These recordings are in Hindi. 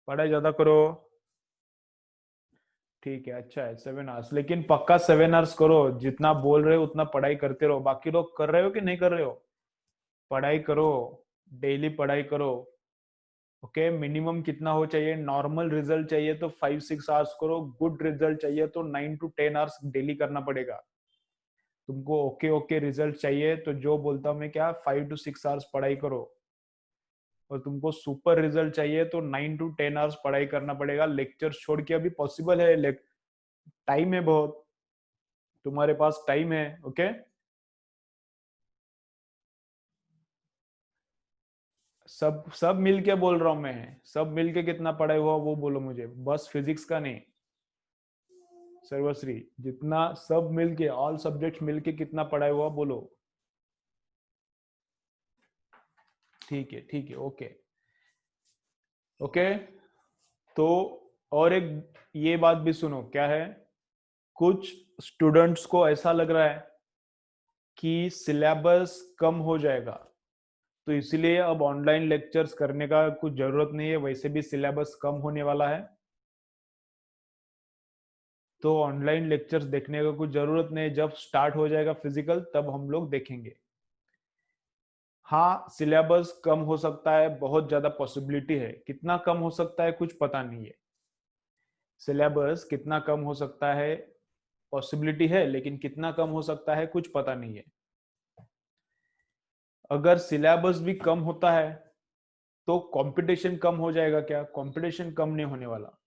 पढ़ाई ज्यादा करो। ठीक है, अच्छा है 7 आवर्स, लेकिन पक्का 7 आवर्स करो। जितना बोल रहे हो उतना पढ़ाई करते रहो। बाकी लोग कर रहे हो कि नहीं कर रहे हो? पढ़ाई करो, डेली पढ़ाई करो। ओके, मिनिमम कितना हो चाहिए? नॉर्मल रिजल्ट चाहिए तो 5-6 आवर्स करो। गुड रिजल्ट चाहिए तो 9-10 आवर्स डेली करना पड़ेगा तुमको। ओके ओके रिजल्ट चाहिए तो जो बोलता हूं मैं क्या, 5-6 आवर्स पढ़ाई करो। और तुमको सुपर रिजल्ट चाहिए तो 9-10 आवर्स पढ़ाई करना पड़ेगा। लेक्चर छोड़ के अभी पॉसिबल है, टाइम है बहुत, तुम्हारे पास टाइम है। ओके, सब सब मिल के बोल रहा हूं मैं। सब मिल के कितना पढ़ाई हुआ वो बोलो मुझे, बस फिजिक्स का नहीं। सर्वश्री, जितना सब मिल के, ऑल सब्जेक्ट्स मिल के कितना पढ़ाई हुआ बोलो। ठीक है ठीक है, ओके ओके। तो और एक ये बात भी सुनो, क्या है, कुछ स्टूडेंट्स को ऐसा लग रहा है कि सिलेबस कम हो जाएगा, तो इसलिए अब ऑनलाइन लेक्चर्स करने का कुछ जरूरत नहीं है, वैसे भी सिलेबस कम होने वाला है। तो ऑनलाइन लेक्चर्स देखने का कुछ जरूरत नहीं है। जब स्टार्ट हो जाएगा फिजिकल तब हम लोग देखेंगे। हाँ, सिलेबस कम हो सकता है, बहुत ज्यादा पॉसिबिलिटी है। कितना कम हो सकता है कुछ पता नहीं है। सिलेबस कितना कम हो सकता है पॉसिबिलिटी है, लेकिन कितना कम हो सकता है कुछ पता नहीं है। अगर सिलेबस भी कम होता है तो कंपटीशन कम हो जाएगा क्या? कंपटीशन कम नहीं होने वाला।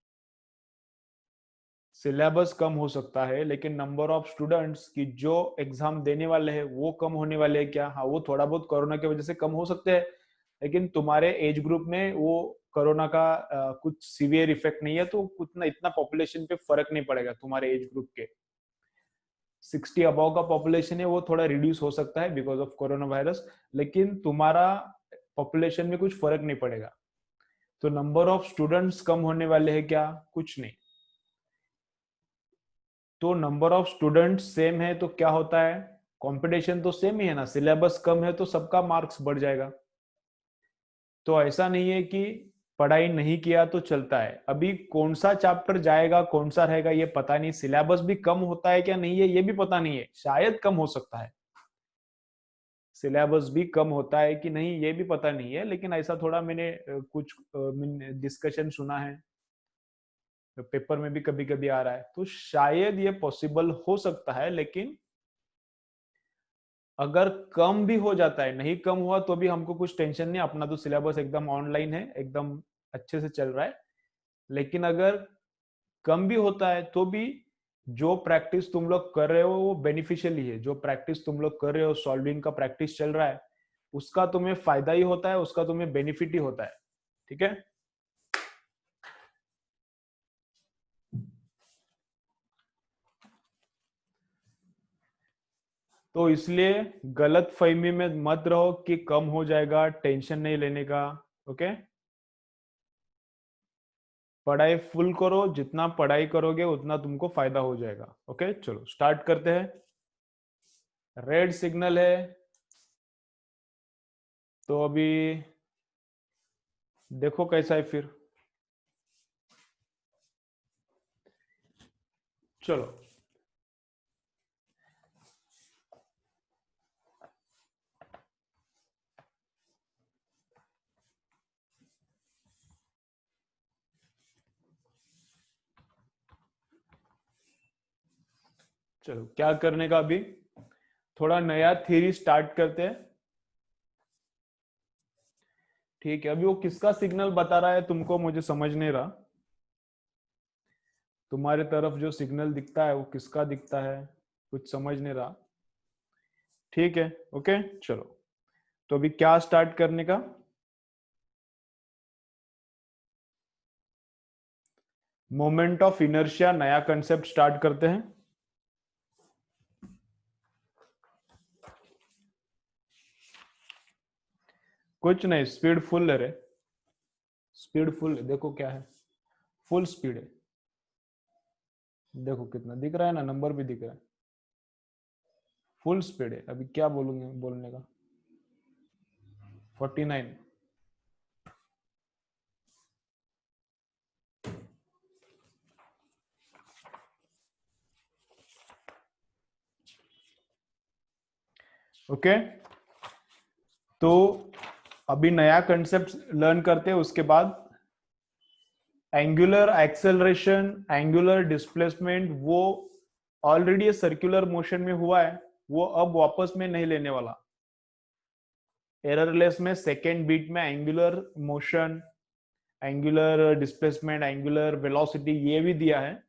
सिलेबस कम हो सकता है लेकिन नंबर ऑफ स्टूडेंट्स की जो एग्जाम देने वाले हैं वो कम होने वाले हैं क्या? हाँ, वो थोड़ा बहुत कोरोना की वजह से कम हो सकते हैं, लेकिन तुम्हारे एज ग्रुप में वो कोरोना का कुछ सीवियर इफेक्ट नहीं है, तो उतना इतना पॉपुलेशन पे फर्क नहीं पड़ेगा तुम्हारे एज ग्रुप के। 60 अबव का पॉपुलेशन है वो थोड़ा रिड्यूस हो सकता है बिकॉज ऑफ कोरोना वायरस, लेकिन तुम्हारा पॉपुलेशन में कुछ फर्क नहीं पड़ेगा। तो नंबर ऑफ स्टूडेंट्स कम होने वाले हैं क्या? कुछ नहीं। तो नंबर ऑफ स्टूडेंट्स सेम है तो क्या होता है, कंपटीशन तो सेम ही है ना। सिलेबस कम है तो सबका मार्क्स बढ़ जाएगा। तो ऐसा नहीं है कि पढ़ाई नहीं किया तो चलता है। अभी कौन सा चैप्टर जाएगा कौन सा रहेगा ये पता नहीं। सिलेबस भी कम होता है क्या नहीं है ये भी पता नहीं है, शायद कम हो सकता है। सिलेबस भी कम होता है कि नहीं ये भी पता नहीं है, लेकिन ऐसा थोड़ा मैंने कुछ डिस्कशन सुना है, पेपर में भी कभी कभी आ रहा है, तो शायद ये पॉसिबल हो सकता है। लेकिन अगर कम भी हो जाता है, नहीं कम हुआ तो भी हमको कुछ टेंशन नहीं, अपना तो सिलेबस एकदम ऑनलाइन है, एकदम अच्छे से चल रहा है। लेकिन अगर कम भी होता है तो भी जो प्रैक्टिस तुम लोग कर रहे हो वो बेनिफिशियल ही है। जो प्रैक्टिस तुम लोग कर रहे हो, सॉल्विंग का प्रैक्टिस चल रहा है, उसका तुम्हें फायदा ही होता है, उसका तुम्हें बेनिफिट ही होता है। ठीक है, तो इसलिए गलत फहमी में मत रहो कि कम हो जाएगा, टेंशन नहीं लेने का। ओके, पढ़ाई फुल करो, जितना पढ़ाई करोगे उतना तुमको फायदा हो जाएगा। ओके, चलो स्टार्ट करते हैं। रेड सिग्नल है तो अभी देखो कैसा है फिर। चलो, चलो क्या करने का अभी, थोड़ा नया थ्योरी स्टार्ट करते हैं। ठीक है, अभी वो किसका सिग्नल बता रहा है तुमको, मुझे समझ नहीं रहा। तुम्हारे तरफ जो सिग्नल दिखता है वो किसका दिखता है, कुछ समझ नहीं रहा। ठीक है, ओके चलो। तो अभी क्या स्टार्ट करने का, मोमेंट ऑफ इनर्शिया, नया कंसेप्ट स्टार्ट करते हैं। कुछ नहीं, स्पीड फुल है रे, स्पीड फुल है, देखो क्या है, फुल स्पीड है। देखो कितना दिख रहा है ना, नंबर भी दिख रहा है, फुल स्पीड है। अभी क्या बोलूंगे बोलने का, 49। ओके तो अभी नया कंसेप्ट लर्न करते हैं, उसके बाद एंगुलर एक्सेलरेशन, एंगुलर डिस्प्लेसमेंट, वो ऑलरेडी सर्कुलर मोशन में हुआ है, वो अब वापस में नहीं लेने वाला। एररलेस में सेकेंड बीट में angular motion, angular displacement, angular velocity ये भी दिया है,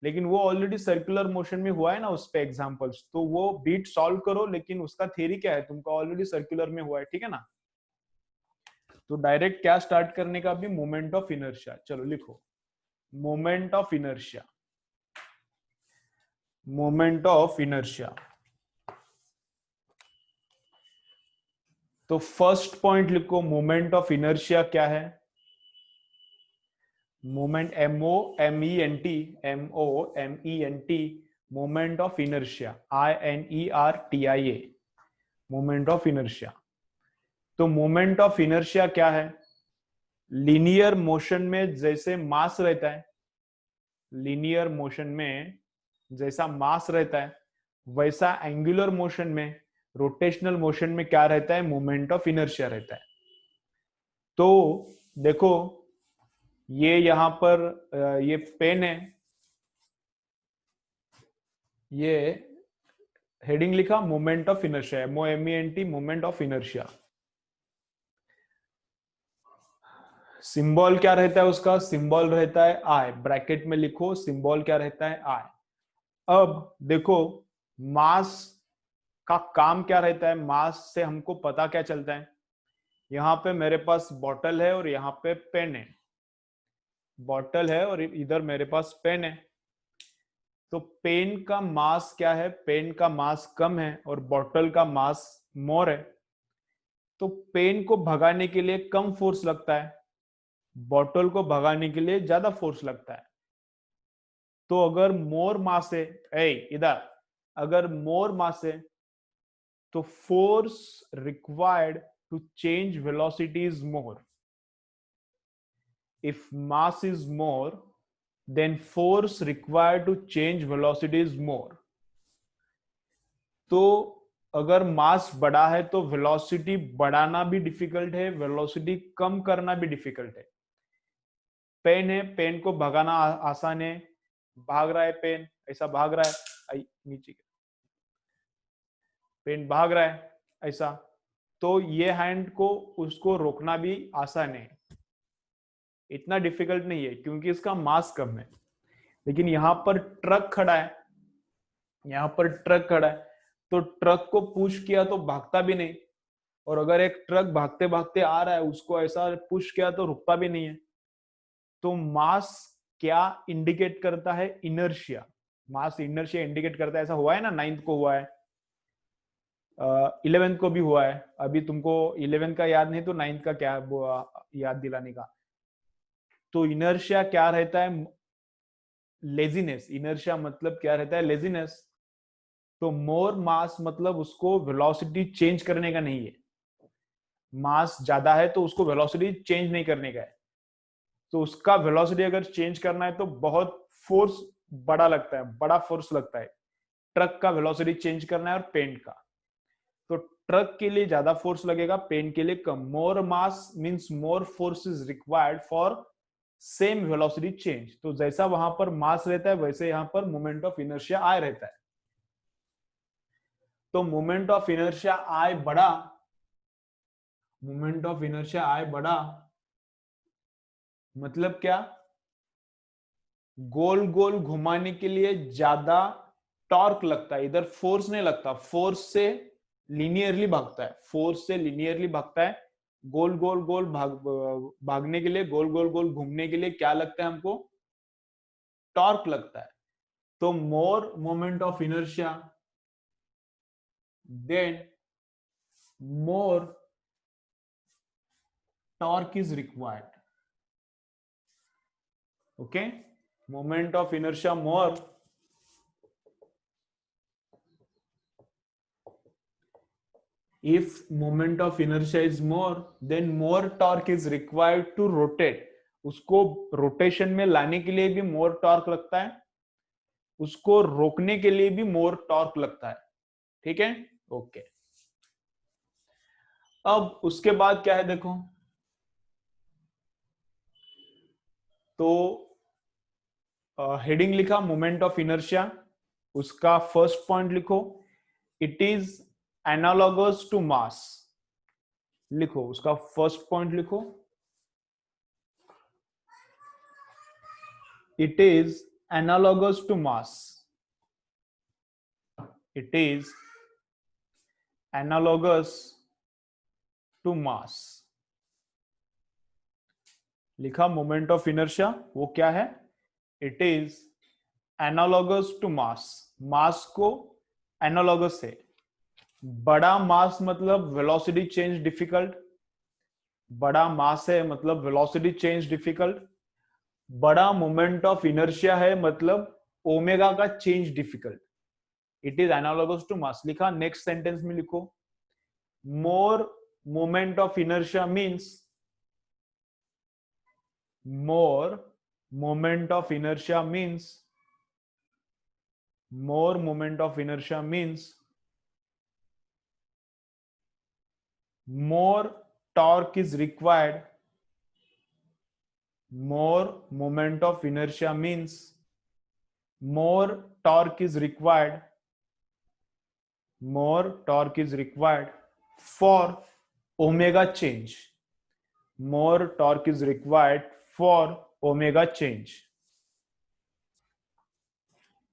लेकिन वो ऑलरेडी सर्कुलर मोशन में हुआ है ना उस पे एग्जांपल्स, तो वो बीट सॉल्व करो, लेकिन उसका थ्योरी क्या है, तुमको ऑलरेडी सर्कुलर में हुआ है, ठीक है ना। तो डायरेक्ट क्या स्टार्ट करने का, अभी मोमेंट ऑफ इनर्शिया। चलो लिखो moment of inertia, moment of inertia. तो फर्स्ट पॉइंट लिखो, मोमेंट ऑफ इनर्शिया क्या है। Moment, MOMENT, MOMENT, moment of inertia, INERTIA, moment of inertia. तो मोमेंट ऑफ इनर्शिया क्या है, लीनियर मोशन में जैसे मास रहता है, लीनियर मोशन में जैसा मास रहता है, वैसा एंगुलर मोशन में, रोटेशनल मोशन में क्या रहता है, मोमेंट ऑफ इनर्शिया रहता है। तो देखो ये यहां पर ये पेन है, ये हेडिंग लिखा moment of inertia, MOMENT, moment of inertia. Symbol क्या रहता है उसका, सिंबल रहता है आई, ब्रैकेट में लिखो सिंबल क्या रहता है, आई। अब देखो मास का काम क्या रहता है, मास से हमको पता क्या चलता है, यहाँ पे मेरे पास बॉटल है और यहाँ पे पेन है, बॉटल है और इधर मेरे पास पेन है। तो पेन का मास क्या है, पेन का मास कम है और बॉटल का मास मोर है। तो पेन को भगाने के लिए कम फोर्स लगता है, बॉटल को भगाने के लिए ज्यादा फोर्स लगता है। तो अगर मोर मास है, इधर अगर मोर मास है, तो force required to change velocity is more. If mass is more, then force required to change velocity is more। तो अगर मास बड़ा है तो वेलोसिटी बढ़ाना भी डिफिकल्ट है, वेलोसिटी कम करना भी डिफिकल्ट है। पेन है, पेन को भगाना आसान है, भाग रहा है पेन, ऐसा भाग रहा है, नीचे पेन भाग रहा है ऐसा, तो ये हैंड को उसको रोकना भी आसान है, इतना डिफिकल्ट नहीं है क्योंकि इसका मास कम है। लेकिन यहाँ पर ट्रक खड़ा है, यहाँ पर ट्रक खड़ा है, तो ट्रक को पुश किया तो भागता भी नहीं, और अगर एक ट्रक भागते भागते आ रहा है उसको ऐसा पुश किया तो रुकता भी नहीं है। तो मास क्या इंडिकेट करता है, इनर्शिया। मास इनर्शिया इंडिकेट करता है, ऐसा हुआ है ना, 9th को हुआ है, 11th को भी हुआ है। अभी तुमको 11th का याद नहीं तो 9th का क्या याद दिलाने का। तो इनर्शिया क्या रहता है, लेजीनेस। इनर्शिया मतलब क्या रहता है, लेजीनेस। तो मोर मास मतलब उसको वेलोसिटी चेंज करने का नहीं है, मास ज्यादा है तो उसको वेलोसिटी चेंज नहीं करने का है। तो उसका वेलोसिटी अगर चेंज करना है तो बहुत फोर्स बड़ा लगता है, बड़ा फोर्स लगता है। ट्रक का वेलोसिटी चेंज करना है और पेन का, तो ट्रक के लिए ज्यादा फोर्स लगेगा, पेन के लिए कम। More mass means more force is required for same velocity change. तो जैसा वहां पर मास रहता है वैसे यहां पर मोमेंट ऑफ इनर्शिया आई रहता है। तो मोमेंट ऑफ इनर्शिया आई बढ़ा, मोमेंट ऑफ इनर्शिया आई बढ़ा मतलब क्या, गोल गोल घुमाने के लिए ज्यादा टॉर्क लगता है, इधर फोर्स नहीं लगता, फोर्स से लीनियरली भागता है, फोर्स से लीनियरली भागता है। गोल गोल गोल भागने के लिए, गोल गोल गोल घूमने के लिए क्या लगता है हमको, टॉर्क लगता है। तो more moment of inertia, then more torque is required. Okay, moment of inertia more, if moment of inertia is more, then more torque is required to rotate। उसको रोटेशन में लाने के लिए भी मोर टॉर्क लगता है, उसको रोकने के लिए भी मोर टॉर्क लगता है। ठीक है, ओके। अब उसके बाद क्या है देखो, तो हेडिंग लिखा मोमेंट ऑफ इनर्शिया, उसका फर्स्ट पॉइंट लिखो, it is analogous to mass. लिखो उसका फर्स्ट पॉइंट लिखो, it is analogous to mass, it is analogous to mass. लिखा मोमेंट ऑफ इनर्शिया वो क्या है, it is analogous to mass, mass को एनालॉगस है। बड़ा मास मतलब वेलोसिटी चेंज डिफिकल्ट, बड़ा मास है मतलब वेलोसिटी चेंज डिफिकल्ट। बड़ा मोमेंट ऑफ इनर्शिया है मतलब ओमेगा का change difficult. It is analogous to mass. लिखा नेक्स्ट सेंटेंस में लिखो, more moment of inertia means, more moment of inertia means, more moment of inertia means more torque is required, more moment of inertia means more torque is required, more torque is required for omega change, more torque is required for omega change।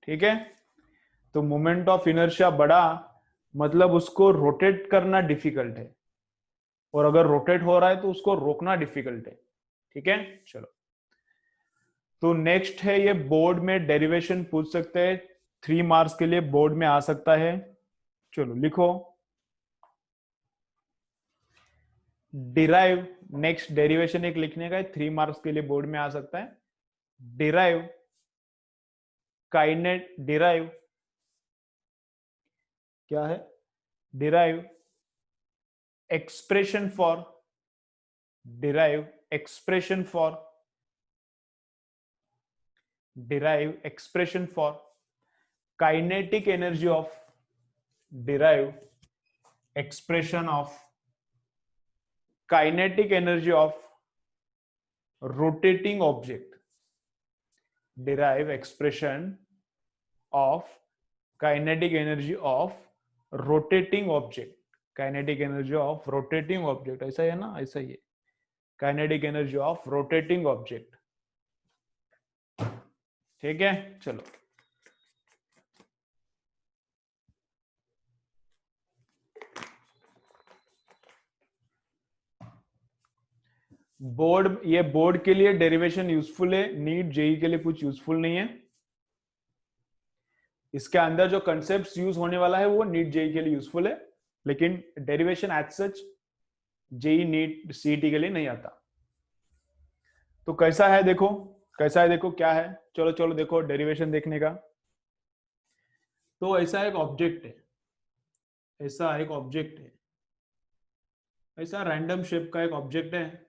ठीक है, तो मोमेंट ऑफ इनर्शिया बड़ा मतलब उसको रोटेट करना डिफिकल्ट है, और अगर रोटेट हो रहा है तो उसको रोकना डिफिकल्ट है। ठीक है, चलो तो नेक्स्ट है, ये बोर्ड में डेरिवेशन पूछ सकते हैं, 3 मार्क्स के लिए बोर्ड में आ सकता है। चलो लिखो, डिराइव, नेक्स्ट डेरिवेशन एक लिखने का है, 3 मार्क्स के लिए बोर्ड में आ सकता है। डिराइव काइनेट, डिराइव क्या है, derive expression for, derive expression for, derive expression for kinetic energy of, derive expression of kinetic energy of rotating object, derive expression of kinetic energy of rotating object, kinetic energy of rotating object, ऐसा है ना, ऐसा ही है, kinetic energy of rotating object। ठीक है, चलो बोर्ड, ये बोर्ड के लिए डेरिवेशन यूजफुल है, नीट जेई के लिए कुछ यूजफुल नहीं है। इसके अंदर जो कंसेप्ट यूज होने वाला है वो नीट जेई के लिए यूजफुल है, लेकिन derivation as such JEE NEET CET के लिए नहीं आता। तो कैसा है देखो, कैसा है देखो, क्या है, चलो चलो देखो डेरिवेशन देखने का। तो ऐसा एक ऑब्जेक्ट है, ऐसा एक ऑब्जेक्ट है, ऐसा रैंडम शेप का एक ऑब्जेक्ट है।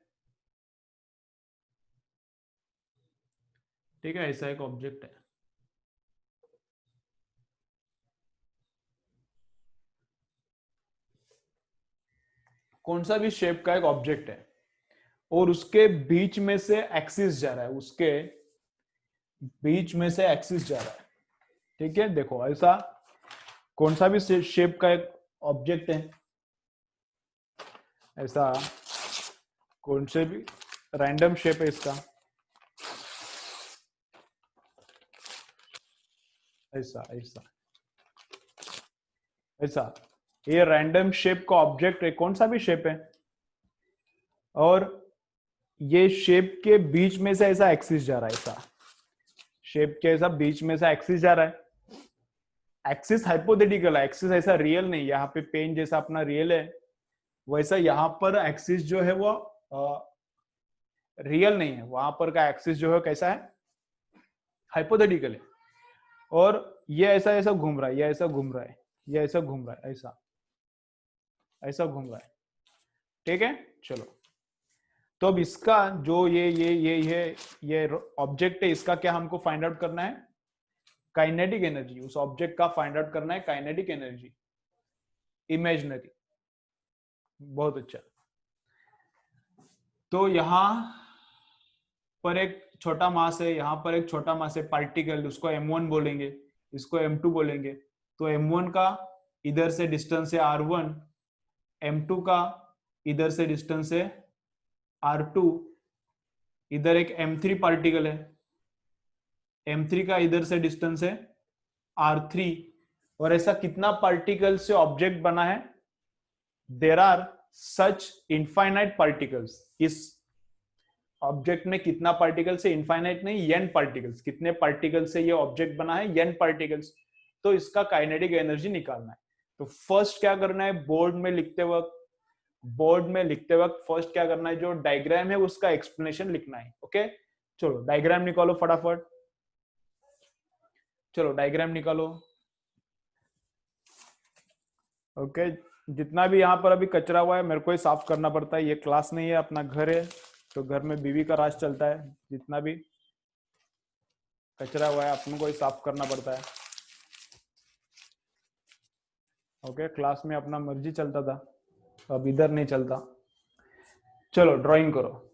ठीक है, ऐसा एक ऑब्जेक्ट है, कौन सा भी शेप का एक ऑब्जेक्ट है, और उसके बीच में से एक्सिस जा रहा है, उसके बीच में से एक्सिस जा रहा है। ठीक है, देखो ऐसा कौन सा भी शेप का एक ऑब्जेक्ट है, ऐसा कौन से भी रैंडम शेप है इसका, ऐसा ऐसा ऐसा, ये रैंडम शेप का ऑब्जेक्ट है, कौन सा भी शेप है, और ये शेप के बीच में से ऐसा एक्सिस जा रहा है, ऐसा शेप के ऐसा बीच में से एक्सिस जा रहा है। एक्सिस हाइपोथेटिकल है, एक्सिस ऐसा रियल नहीं, यहाँ पे पेन जैसा अपना रियल है, वैसा यहाँ पर एक्सिस जो है वो रियल नहीं है, वहां पर का एक्सिस जो है कैसा है, हाइपोथेटिकल है। और ये ऐसा ऐसा घूम रहा है, ये ऐसा घूम रहा है, ये ऐसा घूम रहा है, ऐसा ऐसा घूम रहा है। ठीक है, चलो तो अब इसका जो ये ऑब्जेक्ट है, इसका क्या हमको फाइंड आउट करना है, काइनेटिक एनर्जी, उस ऑब्जेक्ट का फाइंड आउट करना है काइनेटिक एनर्जी, इमेजिनरी। बहुत अच्छा। तो यहाँ पर एक छोटा मास है, यहाँ पर एक छोटा मास है पार्टिकल, उसको m1 बोलेंगे, इसको m2 बोलेंगे। तो m1 का इधर से डिस्टेंस है r1, m2 का इधर से डिस्टेंस है r2, इधर एक m3 पार्टिकल है, m3 का इधर से डिस्टेंस है r3। और ऐसा कितना पार्टिकल से ऑब्जेक्ट बना है? There are such infinite particles. इस ऑब्जेक्ट में कितना पार्टिकल्स है? इनफाइनाइट नहीं, n पार्टिकल्स। कितने पार्टिकल से ये ऑब्जेक्ट बना है? n particles. तो इसका काइनेटिक एनर्जी निकालना है। तो फर्स्ट क्या करना है? बोर्ड में लिखते वक्त फर्स्ट क्या करना है? जो डायग्राम है उसका एक्सप्लेनेशन लिखना है। ओके, चलो डायग्राम निकालो फटाफट। चलो डायग्राम निकालो। ओके, जितना भी यहाँ पर अभी कचरा हुआ है मेरे को ही साफ करना पड़ता है। ये क्लास नहीं है, अपना घर है, तो घर में बीवी का राज चलता है। जितना भी कचरा हुआ है अपन को ही साफ करना पड़ता है। ओके, क्लास में अपना मर्जी चलता था, अब इधर नहीं चलता। चलो ड्राइंग करो।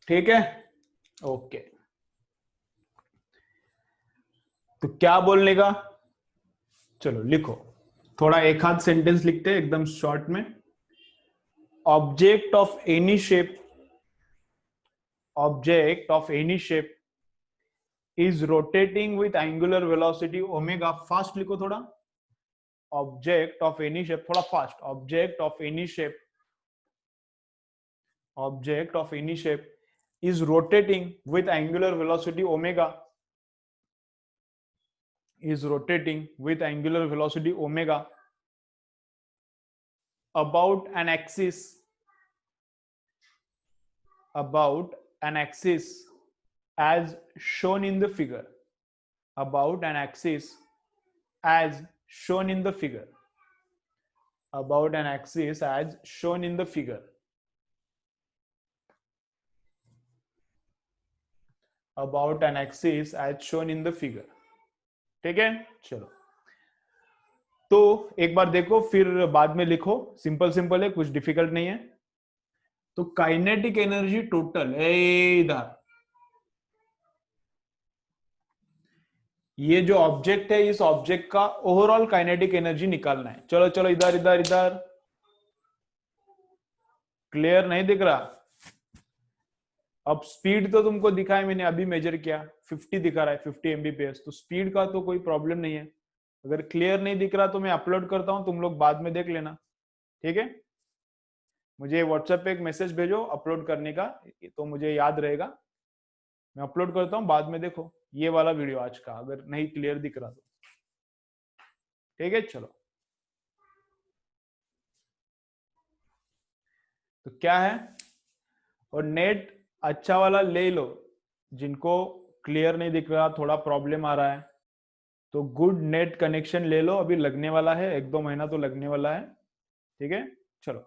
ठीक है, ओके। तो क्या बोलने का? चलो लिखो, थोड़ा एक आध सेंटेंस लिखते हैं एकदम शॉर्ट में। Object of any shape, object of any shape is rotating with angular velocity omega। Fast लिखो थोड़ा। ऑब्जेक्ट ऑफ एनी शेप, थोड़ा fast. Object of any shape, object of any shape is rotating with angular velocity omega, is rotating with angular velocity omega about an axis, about an axis as shown in the figure, about an axis as shown in the figure, about an axis as shown in the figure, about an axis as shown in the figure। ठीक है, चलो तो एक बार देखो फिर बाद में लिखो। सिंपल सिंपल है, कुछ डिफिकल्ट नहीं है। तो काइनेटिक एनर्जी टोटल इधर, ये जो ऑब्जेक्ट है इस ऑब्जेक्ट का ओवरऑल काइनेटिक एनर्जी निकालना है। चलो चलो इधर इधर इधर, क्लियर नहीं दिख रहा? अब स्पीड तो तुमको दिखाया मैंने, अभी मेजर किया 50 दिखा रहा है, 50 एमबीपीएस। तो स्पीड का तो कोई प्रॉब्लम नहीं है। अगर क्लियर नहीं दिख रहा तो मैं अपलोड करता हूं, तुम लोग बाद में देख लेना। ठीक है, मुझे व्हाट्सएप पे एक मैसेज भेजो अपलोड करने का, तो मुझे याद रहेगा। मैं अपलोड करता हूँ, बाद में देखो ये वाला वीडियो आज का, अगर नहीं क्लियर दिख रहा तो। ठीक है, चलो तो क्या है, और नेट अच्छा वाला ले लो। जिनको क्लियर नहीं दिख रहा, थोड़ा प्रॉब्लम आ रहा है, तो गुड नेट कनेक्शन ले लो। अभी लगने वाला है, 1-2 महीना तो लगने वाला है। ठीक है, चलो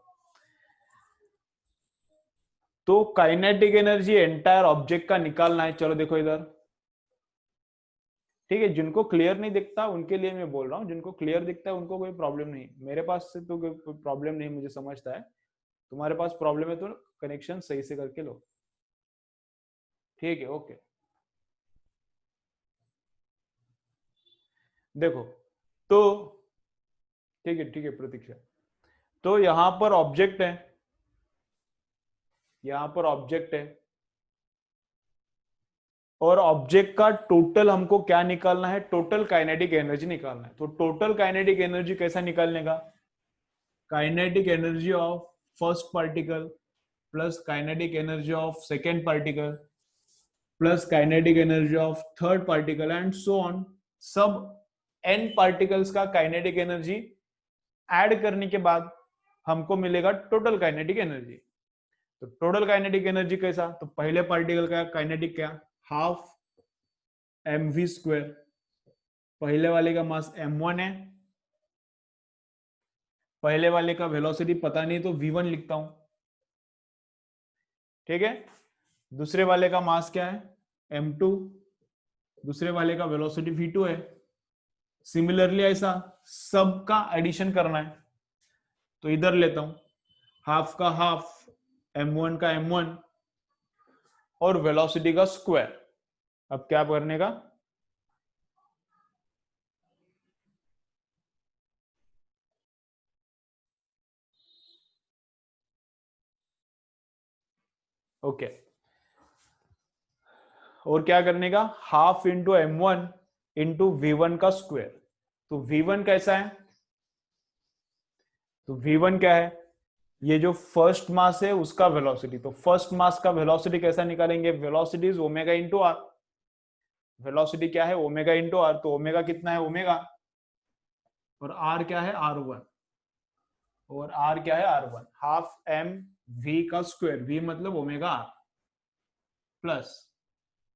तो काइनेटिक एनर्जी एंटायर ऑब्जेक्ट का निकालना है। चलो देखो इधर। ठीक है, जिनको क्लियर नहीं दिखता उनके लिए मैं बोल रहा हूँ, जिनको क्लियर दिखता है उनको कोई प्रॉब्लम नहीं। मेरे पास से तो कोई प्रॉब्लम नहीं, मुझे समझता है। तुम्हारे पास प्रॉब्लम है तो कनेक्शन सही से करके लो। ठीक है, ओके। देखो तो ठीक है प्रतीक्षा। तो यहां पर ऑब्जेक्ट है, यहां पर ऑब्जेक्ट है, और ऑब्जेक्ट का टोटल हमको क्या निकालना है? टोटल काइनेटिक एनर्जी निकालना है। तो टोटल काइनेटिक एनर्जी कैसा निकालने का? Kinetic energy of first particle plus kinetic energy of second particle plus kinetic energy of third particle and so on. सब n पार्टिकल्स का काइनेटिक एनर्जी ऐड करने के बाद हमको मिलेगा टोटल काइनेटिक एनर्जी। तो टोटल काइनेटिक एनर्जी कैसा? तो पहले पार्टिकल का काइनेटिक क्या? हाफ mv स्क्वायर पहले वाले का मास m1 है, पहले वाले का वेलोसिटी पता नहीं तो v1 लिखता हूं, ठीक है। दूसरे वाले का मास क्या है, m2, दूसरे वाले का वेलोसिटी v2 है। सिमिलरली ऐसा सबका एडिशन करना है, तो इधर लेता हूं, हाफ का हाफ, m1 का m1 और वेलोसिटी का स्क्वायर। अब क्या करने का, ओके और क्या करने का, half into m1 into v1 का स्क्वायर। तो v1 कैसा है, तो v1 क्या है, ये जो फर्स्ट मास है उसका वेलोसिटी, तो फर्स्ट मास का वेलोसिटी कैसा निकालेंगे, velocity is omega into R. Velocity क्या है, ओमेगा इंटू आर, तो ओमेगा कितना है, ओमेगा, और आर क्या है, r1, और आर क्या है, r1, हाफ m v का स्क्वायर, v मतलब omega R, plus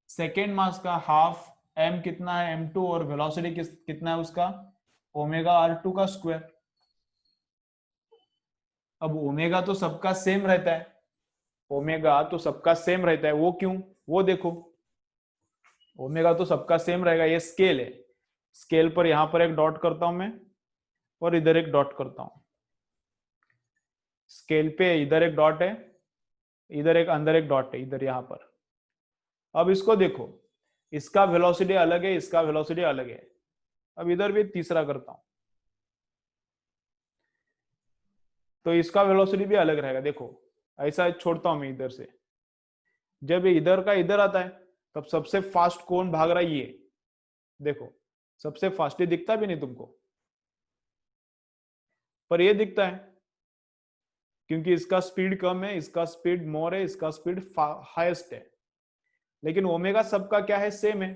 second mass का हाफ m कितना है, m2, और वेलोसिटी कितना है उसका, ओमेगा r2 का स्क्वायर। अब ओमेगा तो सबका सेम रहता है, ओमेगा तो सबका सेम रहता है, वो क्यों, वो देखो, ओमेगा तो सबका सेम रहेगा, ये स्केल है, स्केल पर यहां पर एक डॉट करता हूं मैं, और इधर एक डॉट करता हूं, स्केल पे इधर एक डॉट है, इधर एक अंदर एक डॉट है, इधर यहां पर। अब इसको देखो, इसका वेलोसिटी अलग है, इसका वेलोसिटी अलग है। अब इधर भी तीसरा करता हूं, तो इसका वेलोसिटी भी अलग रहेगा, देखो ऐसा छोड़ता हूं मैं इधर से, जब ये इधर का इधर आता है तब सबसे फास्ट कौन भाग रहा है, ये देखो, सबसे फास्ट, ये दिखता भी नहीं तुमको, पर ये दिखता है, क्योंकि इसका स्पीड कम है, इसका स्पीड मोर है, इसका स्पीड हाईएस्ट है। लेकिन ओमेगा सबका क्या है, सेम है।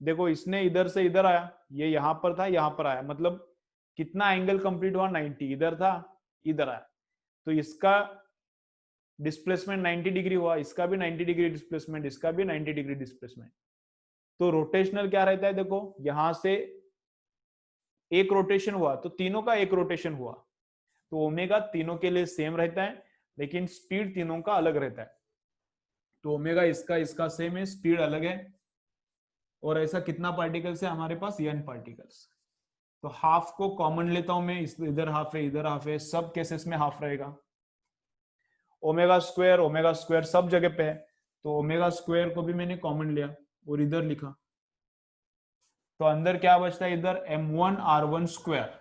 देखो इसने इधर से इधर आया, ये यहां पर था, यहां पर आया, मतलब कितना एंगल कंप्लीट हुआ, 90, इधर था, इधर आया, तो इसका डिस्प्लेसमेंट 90 डिग्री हुआ, इसका भी 90 डिग्री डिस्प्लेसमेंट, इसका भी 90 डिग्री डिस्प्लेसमेंट। तो रोटेशनल क्या रहता है, देखो यहां से एक रोटेशन हुआ तो तीनों का एक रोटेशन हुआ, तो ओमेगा तीनों के लिए सेम रहता है, लेकिन स्पीड तीनों का अलग रहता है। तो ओमेगा इसका इसका सेम है, स्पीड अलग है, और ऐसा कितना पार्टिकल्स है हमारे पास, n पार्टिकल्स। तो हाफ को कॉमन लेता हूं मैं, इधर हाफ है, इधर हाफ है, सब केसेस में हाफ रहेगा। ओमेगा स्क्वायर सब जगह पे है, तो ओमेगा स्क्वायर को भी मैंने कॉमन लिया और इधर लिखा, तो अंदर क्या बचता है, इधर m1r1 square,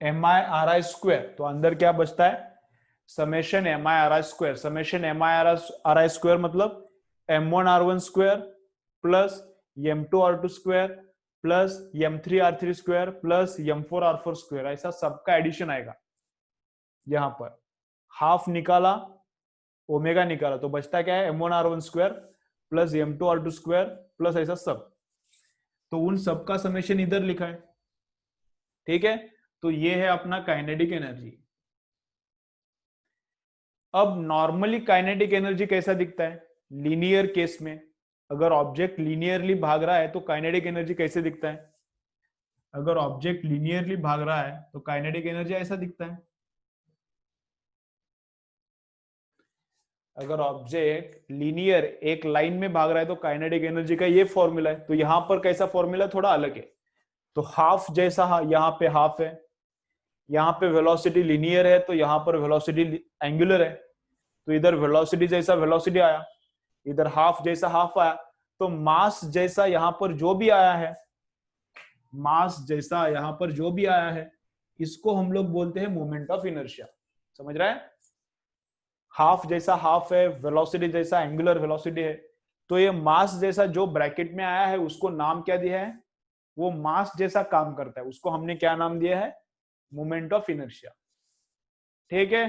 mi ri square, तो अंदर क्या बचता है, summation mi ri square, summation mi ri square मतलब m1r1 square plus m2r2 square plus m3r3 square plus m4r4 square, ऐसा सबका एडिशन आएगा। यहां पर हाफ निकाला, ओमेगा निकाला, तो बचता क्या है, m1r1 square plus m2r2 square plus ऐसा सब, तो उन सबका समेशन इधर लिखा है, ठीक है। तो ये है अपना काइनेटिक एनर्जी। अब नॉर्मली काइनेटिक एनर्जी कैसा दिखता है, लीनियर केस में, अगर ऑब्जेक्ट लीनियरली भाग रहा है तो काइनेटिक एनर्जी कैसे दिखता है, अगर ऑब्जेक्ट लीनियरली भाग रहा है तो काइनेटिक एनर्जी ऐसा दिखता है। अगर ऑब्जेक्ट लीनियर एक लाइन में भाग रहा है तो काइनेटिक एनर्जी का ये फॉर्मूला है, तो यहां पर कैसा फॉर्मूला, थोड़ा अलग है। तो हाफ जैसा यहाँ पे हाफ है, यहाँ पे वेलोसिटी लीनियर है, तो यहाँ पर वेलोसिटी एंगुलर है, तो इधर वेलोसिटी जैसा वेलोसिटी आया, इधर हाफ जैसा हाफ आया, तो मास जैसा यहां पर जो भी आया है, मास जैसा यहां पर जो भी आया है, इसको हम लोग बोलते हैं मोमेंट ऑफ इनर्शिया। समझ रहा है, हाफ जैसा हाफ है, वेलोसिटी जैसा एंगुलर वेलोसिटी है, तो ये मास जैसा जो ब्रैकेट में आया है उसको नाम क्या दिया है, वो मास जैसा काम करता है, उसको हमने क्या नाम दिया है, मोमेंट ऑफ इनर्शिया। ठीक है,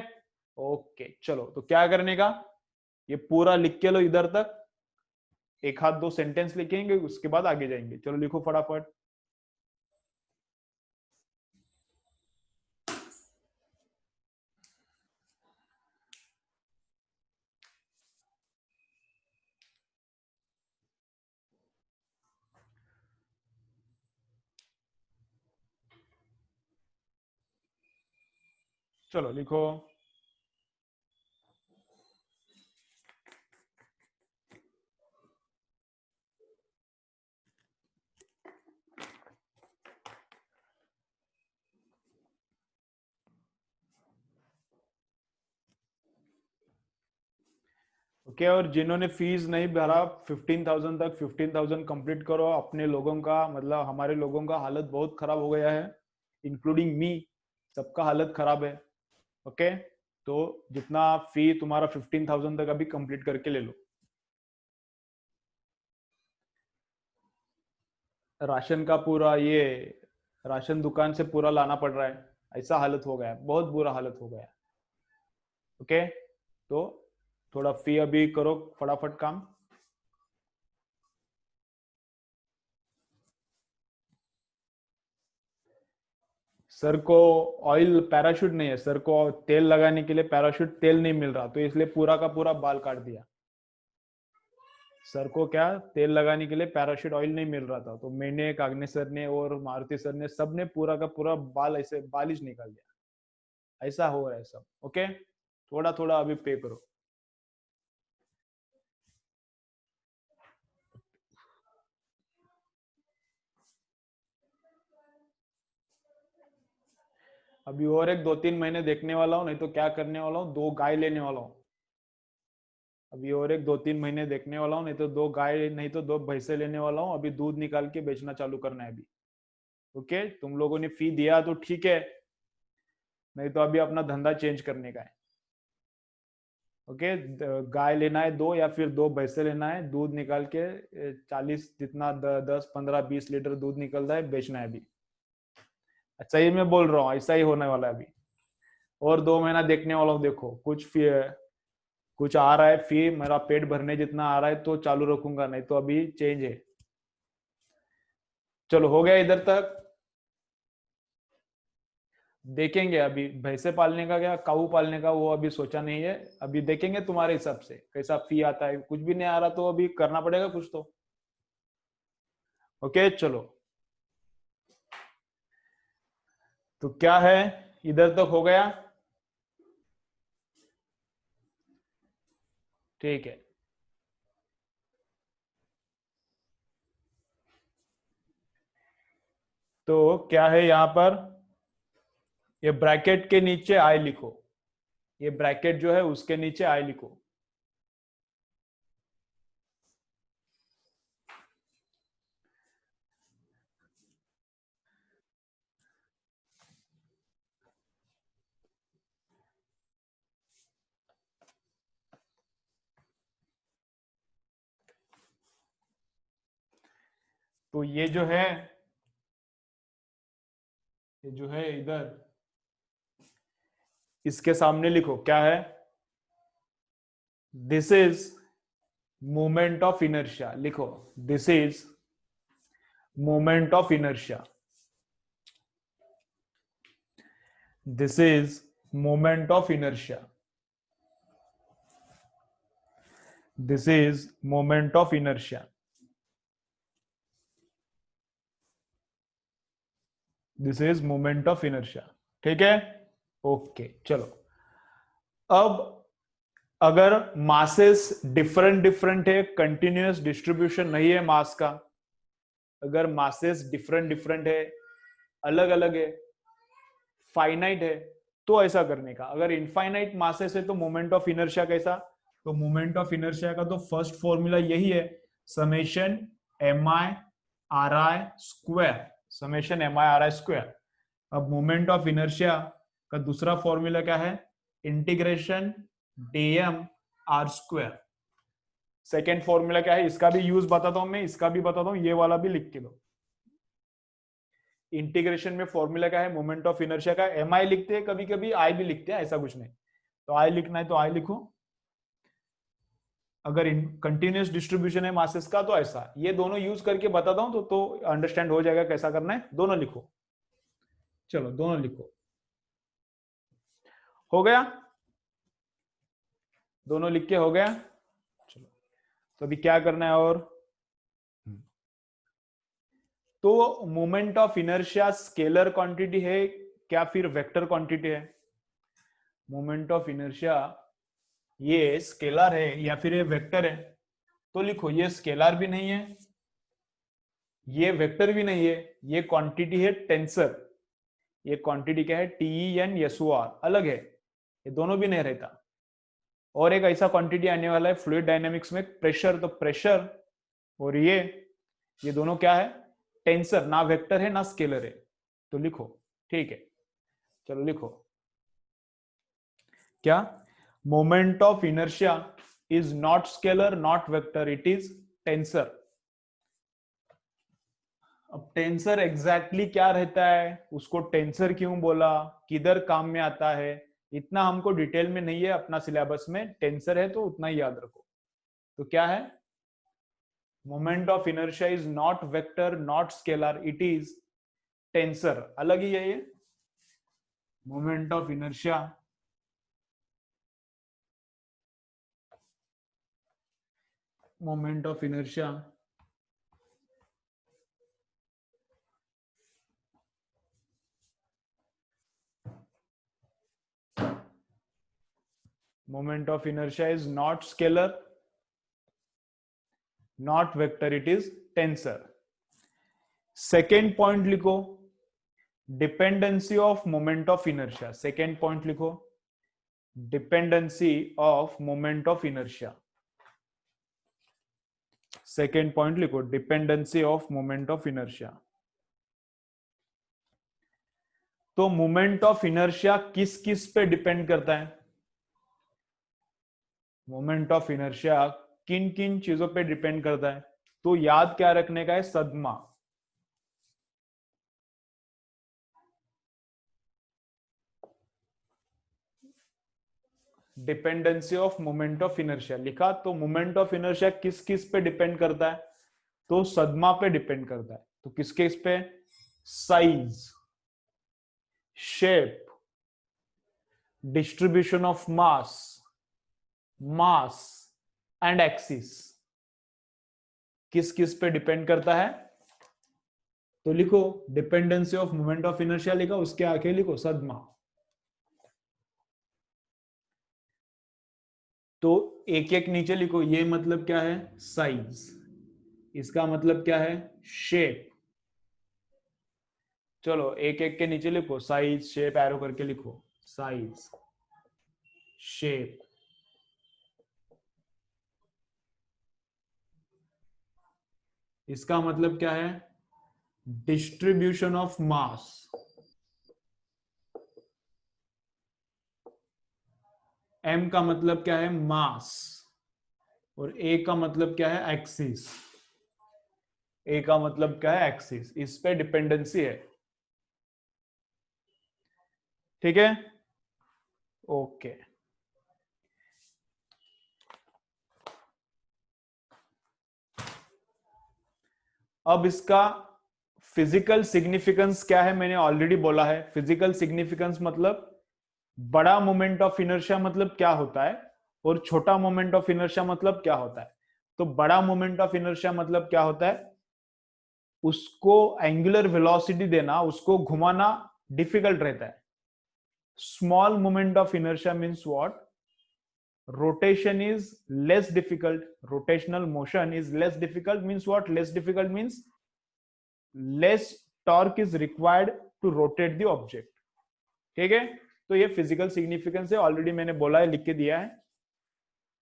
ओके चलो, तो क्या करने का, ये पूरा लिख के लो इधर तक, एक हाथ दो सेंटेंस लिखेंगे उसके बाद आगे जाएंगे, चलो लिखो फटाफट। चलो लिखो। ओके, और जिन्होंने फीस नहीं भरा 15,000 तक, 15,000 कंप्लीट करो। अपने लोगों का मतलब हमारे लोगों का हालत बहुत खराब हो गया है, इंक्लूडिंग मी। सबका हालत खराब है। ओके, तो जितना फी तुम्हारा 15,000 तक अभी कंप्लीट करके ले लो। राशन का पूरा ये राशन दुकान से पूरा लाना पड़ रहा है, ऐसा हालत हो गया है, बहुत बुरा हालत हो गया है। ओके, तो थोड़ा फी अभी करो फटाफट काम। सर को ऑयल पैराशूट नहीं है, सर को तेल लगाने के लिए पैराशूट तेल नहीं मिल रहा, तो इसलिए पूरा का पूरा बाल काट दिया। सर को क्या तेल लगाने के लिए पैराशूट ऑयल नहीं मिल रहा था, तो मैंने, कागने सर ने और मारुति सर ने, सब ने पूरा का पूरा बाल ऐसे बालिश निकाल दिया। ऐसा हो रहा है सब। ओके, थोड़ा थोड़ा अभी पे करो। अभी और एक 2-3 महीने देखने वाला हूँ, नहीं तो क्या करने वाला हूँ, 2 गाय लेने वाला हूँ। अभी और एक 2-3 महीने देखने वाला हूँ, नहीं तो 2 गाय नहीं तो 2 भैंसे लेने वाला हूँ। अभी दूध निकाल के बेचना चालू करना है अभी। ओके, तुम लोगों ने फी दिया तो ठीक है, नहीं तो अभी अपना धंधा चेंज करने का है। ओके, गाय लेना है 2 या फिर 2 भैंसे लेना है, दूध निकाल के 40 जितना 10, 15, 20 लीटर दूध निकलता है, बेचना है अभी। अच्छा, ये मैं बोल रहा हूँ, ऐसा ही होने वाला है अभी। और 2 महीना देखने वाला हूँ, देखो कुछ आ रहा है फी, मेरा पेट भरने जितना आ रहा है तो चालू रखूंगा, नहीं तो अभी चेंज है। चलो हो गया इधर तक। देखेंगे अभी भैंसे पालने का, क्या काऊ पालने का, वो अभी सोचा नहीं है। अभी देखेंगे तुम्हारे हिसाब से कैसा फी आता है। कुछ भी नहीं आ रहा तो अभी करना पड़ेगा कुछ तो। ओके, चलो। तो क्या है, इधर तक हो गया। ठीक है, तो क्या है यहां पर, ये ब्रैकेट के नीचे आई लिखो। ये ब्रैकेट जो है उसके नीचे आई लिखो। तो ये जो है इधर, इसके सामने लिखो क्या है। This is moment of inertia. लिखो, this is moment of inertia. This is moment of inertia. This is moment of inertia. This is moment of inertia. ठीक है, ओके, चलो। अब अगर मासेस डिफरेंट डिफरेंट है, कंटिन्यूअस डिस्ट्रीब्यूशन नहीं है मास का, अगर मासेस डिफरेंट डिफरेंट है, अलग अलग है, फाइनाइट है, तो ऐसा करने का। अगर इनफाइनाइट मासेस है तो मोमेंट ऑफ इनर्शिया कैसा, तो मोमेंट ऑफ इनर्शिया का तो फर्स्ट फॉर्मूला यही है, summation M I R I square. Summation M I R I square. अब मोमेंट ऑफ इनर्शिया का दूसरा फॉर्मूला क्या है, integration DM R square. Second formula क्या है, इसका भी यूज बताता हूं मैं, इसका भी बताता हूं, ये वाला भी लिख के लो। इंटीग्रेशन में फॉर्मूला क्या है मोमेंट ऑफ इनर्शिया का, एम आई लिखते हैं, कभी कभी आई भी लिखते हैं, ऐसा कुछ नहीं। तो आई लिखना है तो आई लिखो। अगर कंटिन्यूअस डिस्ट्रीब्यूशन है मासेस का तो ऐसा, ये दोनों यूज करके बताता हूं तो अंडरस्टैंड हो जाएगा कैसा करना है। दोनों लिखो, चलो दोनों लिखो। हो गया, दोनों लिख के हो गया। चलो, तो अभी क्या करना है और, तो moment of inertia scalar quantity है क्या फिर वेक्टर क्वांटिटी है। मोमेंट ऑफ इनर्शिया ये स्केलर है या फिर ये वेक्टर है, तो लिखो ये स्केलर भी नहीं है, ये वेक्टर भी नहीं है, ये क्वांटिटी है टेंसर। ये क्वांटिटी क्या है, TENSOR, अलग है, ये दोनों भी नहीं रहता। और एक ऐसा क्वांटिटी आने वाला है फ्लूइड डायनेमिक्स में, प्रेशर, तो प्रेशर और ये दोनों क्या है, टेंसर, ना वेक्टर है ना स्केलर है। तो लिखो, ठीक है, चलो लिखो क्या, moment of inertia is not scalar not vector, it is tensor. अब टेंसर एग्जैक्टली क्या रहता है, उसको टेंसर क्यों बोला, किधर काम में आता है, इतना हमको डिटेल में नहीं है अपना सिलेबस में, टेंसर है तो उतना ही याद रखो। तो क्या है, moment of inertia is not vector not scalar, it is tensor, अलग ही है ये। Moment of inertia moment of inertia moment of inertia is not scalar not vector, it is tensor। Second point लिखो, dependency of moment of inertia. Second point लिखो, dependency of moment of inertia. Second point लिखो, dependency of moment of inertia. तो मोमेंट ऑफ इनर्शिया किस किस पे डिपेंड करता है, मोमेंट ऑफ इनर्शिया किन किन चीजों पे डिपेंड करता है, तो याद क्या रखने का है, सदमा। Dependency of moment of inertia लिखा, तो मोमेंट ऑफ इनर्शिया किस किस पे डिपेंड करता है, तो सदमा पे डिपेंड करता है। तो किसके इस पे, size, shape, distribution of mass and axis, किस किस पे डिपेंड करता है। तो लिखो dependency of moment of inertia लिखा, उसके आगे लिखो सदमा। तो एक एक नीचे लिखो, ये मतलब क्या है, साइज, इसका मतलब क्या है, शेप। चलो एक एक के नीचे लिखो, साइज शेप एरो करके लिखो, साइज शेप। इसका मतलब क्या है, डिस्ट्रीब्यूशन ऑफ मास। एम का मतलब क्या है, मास, और ए का मतलब क्या है, एक्सिस। ए का मतलब क्या है, एक्सिस, इस पे डिपेंडेंसी है, ठीक है, ओके। अब इसका फिजिकल सिग्निफिकेंस क्या है, मैंने ऑलरेडी बोला है। फिजिकल सिग्निफिकेंस मतलब बड़ा मोमेंट ऑफ इनर्शिया मतलब क्या होता है, और छोटा मोमेंट ऑफ इनर्शिया मतलब क्या होता है। तो बड़ा मोमेंट ऑफ इनर्शिया मतलब क्या होता है, उसको एंगुलर वेलोसिटी देना, उसको घुमाना डिफिकल्ट रहता है। Small moment of inertia means what, rotation is less difficult, rotational motion is less difficult means what, less difficult means less torque is required to rotate the object, ठीक है। तो ये फिजिकल सिग्निफिकेंस है, ऑलरेडी मैंने बोला है, लिख के दिया है।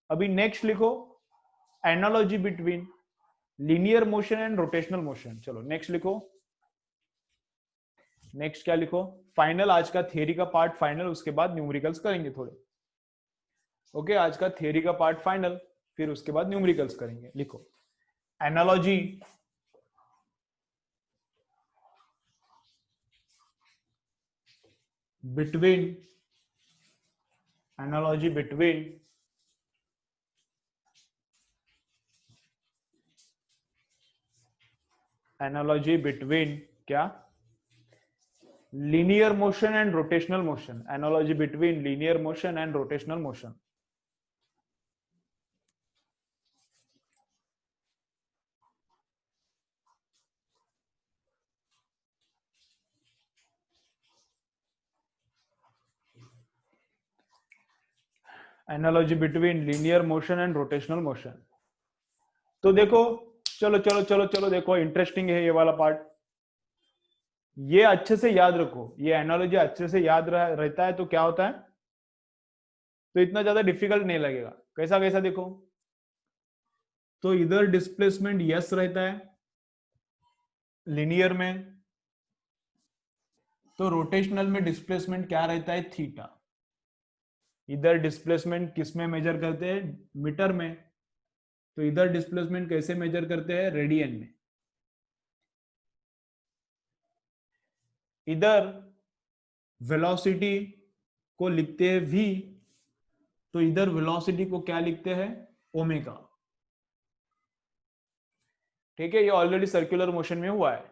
अभी नेक्स्ट लिखो, analogy between linear motion and rotational motion. चलो नेक्स्ट लिखो, नेक्स्ट क्या लिखो, फाइनल, आज का थियरी का पार्ट फाइनल, उसके बाद न्यूमेरिकल्स करेंगे थोड़े। ओके, आज का थियरी का पार्ट फाइनल, फिर उसके बाद न्यूमेरिकल्स करेंगे। लिखो analogy between analogy between analogy between क्या, linear motion and rotational motion, analogy between linear motion and rotational motion। Analogy between linear motion and rotational motion. तो देखो, चलो चलो चलो चलो, देखो इंटरेस्टिंग है ये वाला पार्ट। ये अच्छे से याद रखो, ये एनालॉजी अच्छे से याद रहता है तो क्या होता है, तो इतना ज्यादा डिफिकल्ट नहीं लगेगा। कैसा कैसा देखो, तो इधर डिस्प्लेसमेंट यस रहता है लिनियर में, तो रोटेशनल में डिस्प्लेसमेंट क्या रहता है, थीटा। इधर डिस्प्लेसमेंट किस में मेजर करते हैं, मीटर में, तो इधर डिस्प्लेसमेंट कैसे मेजर करते हैं, रेडियन में। इधर वेलोसिटी को लिखते हैं v, तो इधर वेलोसिटी को क्या लिखते हैं, ओमेगा। ठीक है, ये ऑलरेडी सर्कुलर मोशन में हुआ है।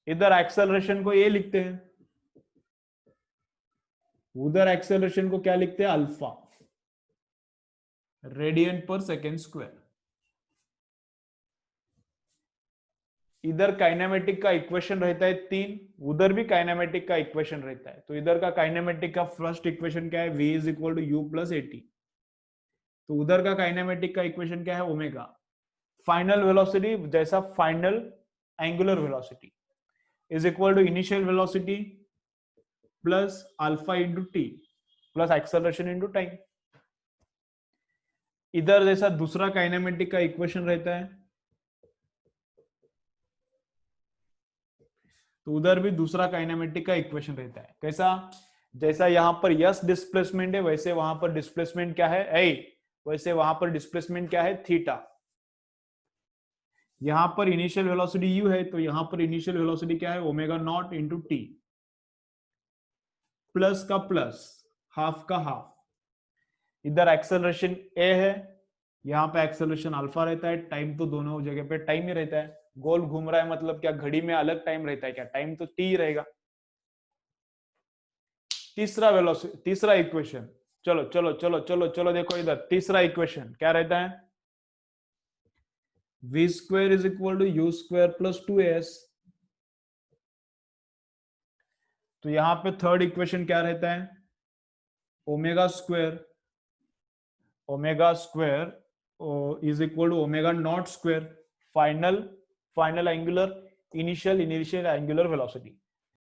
इधर एक्सेलरेशन को ये लिखते हैं, उधर एक्सेलरेशन को क्या लिखते हैं, अल्फा, रेडियन पर सेकेंड स्क्वायर। इधर काइनेमेटिक का इक्वेशन रहता है 3, उधर भी काइनेमेटिक का इक्वेशन रहता है। तो इधर का काइनेमेटिक का फर्स्ट इक्वेशन क्या है, v is equal to U plus A T. तो उधर का काइनेमेटिक का इक्वेशन क्या है, ओमेगा। फाइनल वेलोसिटी जैसा final angular velocity is equal to initial velocity plus alpha into T plus acceleration into time. इधर जैसा दूसरा काइनेमेटिक का इक्वेशन रहता है, तो उधर भी दूसरा काइनेमेटिक का इक्वेशन रहता है। कैसा, जैसा यहां पर यस डिस्प्लेसमेंट है, वैसे वहां पर डिस्प्लेसमेंट क्या है, वैसे वहां पर डिस्प्लेसमेंट क्या है, थीटा। यहां पर इनिशियल वेलोसिटी u है, तो यहां पर इनिशियल वेलोसिटी क्या है, omega naught into T, plus का प्लस, हाफ का हाफ। इधर एक्सेलरेशन a है, यहाँ पे एक्सेलरेशन अल्फा रहता है। टाइम तो दोनों जगह पे टाइम ही रहता है, गोल घूम रहा है मतलब क्या, घड़ी में अलग टाइम रहता है क्या, टाइम तो t ही रहेगा। तीसरा इक्वेशन, चलो चलो चलो चलो चलो देखो, इधर तीसरा इक्वेशन क्या रहता है, v square is equal to u square plus 2s। तो यहां पे थर्ड इक्वेशन क्या रहता है, omega square is equal to omega naught square, final angular initial angular velocity.